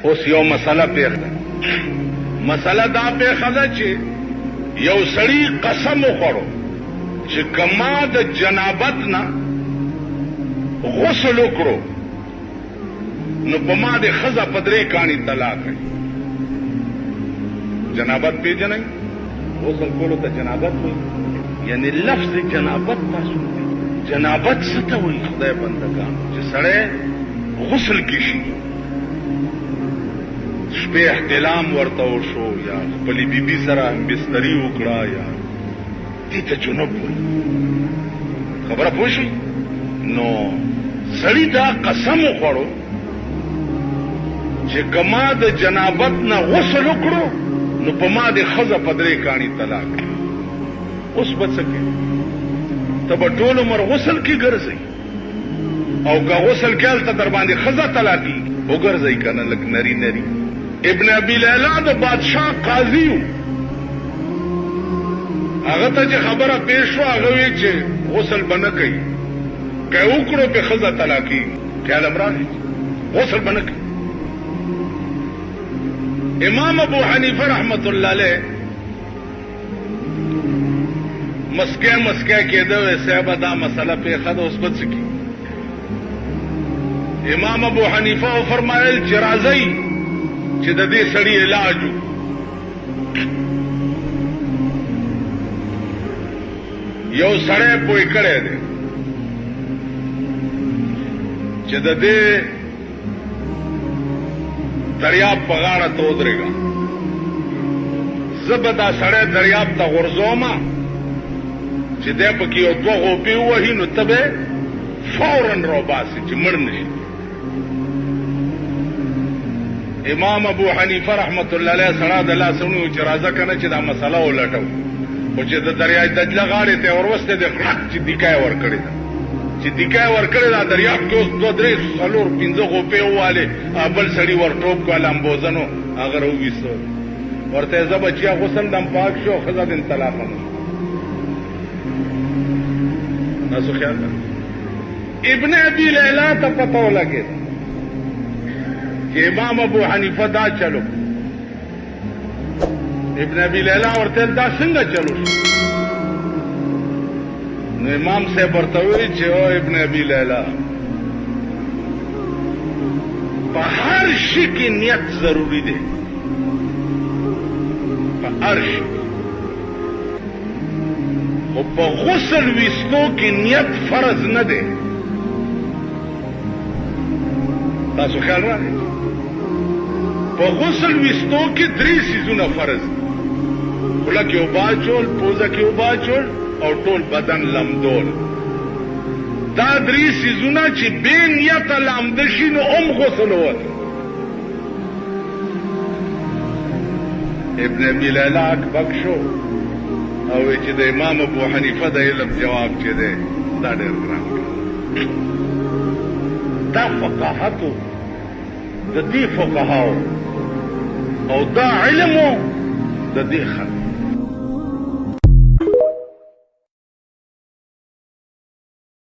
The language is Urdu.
اوس یو مسله پیښ ده. مسله دا پیښه ده چې یو سړی قسم وخوړو چې کما د جنابت نه غسل وکړو نو په ما د ښځه په 3 کاڼي طلاق کوي. جنابت پیژنئ؟ غسل کولو ته جنابت وایي. یعنی لفظ جنابت تاسو جنابت څه ته وایي؟ خدای بندګان چې سړی غسل کې شي، شپې احتلام ورته وشو یا خپلې بیبي سره بستري وکړه یا دې ته جنوب وایي. خبره پوه شئ؟ نو سړي دا قسم وخوړو چې کما د جنابت نه غسل وکړو نو په ما د ښځه په 3 کاڼي طلاق. اوس به څه کوې؟ ته به ټول عمر غسل کې ګرځئ او که غسل کې هلته در باندې ښځه طلاقي وګرځئ که نه لږ نري نري. ابن ابي لیلا د بادشاه قاضي و. هغه ته چې خبره پیښ شوه هغه وی چې غسل به نه کوي، که یې وکړو پې ښځه طلاقي. خیال هم راغی غسل به نه کوي. امام ابو حنیفه رحمت الله علیه مسکه کېده وی صاحبه دا مسله پیښه ده اوس به څه کي. امام ابو حنیفه وفرمایل چې راځئ چې د دې سړي علاج وکړو. یو سړی پوی کړی دی چې د دې دریاب په غاړه ته ودرېږه، زه به دا سړی دریاب ته غورځومه چې دی پکې یو 2 غوپې ووهي نو ته به فوراً راوباسې چې مړ نه شي. امام ابو حنیفه رحمت الله علیه سړی د لاسه ونیو چې راځه که نه چې دا مسله ولټو. خو چې د دریای دجله غاړې ته یې وروستی دی غړک چې دیکه یې ورکړې ده. چې دیکه یې ورکړې ده دریاب کې اوس 2 3 4 5 غوپې ووالې بل سړي ورټوپ کړه لامبوزنو هغه راوویسته ورته یې زه بچیا غسل دم پاک شو ښځه دې طلاقه نه شو. تاسو خیال ده ابن ابي لیلا ته پته ولګېده چې امام ابو حنیفه دا چلو. ابن ابي لیلا ورته دا څنګه چلو شو؟ نو امام صاحب ورته وایي چې او ابن ابي لیلا په هر شي کې نیت ضروري دی، په هر شي. خو په غسل ویستو کې نیت فرض نه دی. تاسو خیال راغی؟ په غسل ویستو کې 3 څیزونه فرض دي: خوله کې اوبه اچول، پوزه کې اوبه اچول او ټول بدن لمدول. دا 3 څیزونه چې بې نیته لامده شي نو هم غسل وته. ابن ابي لیلا اکبک شو او چې د امام ابو حنیفه د علم جواب چې دی دا ډېر ګران کړ. دا فقاهتو د دې فقهاو او دا علمو د دې خلک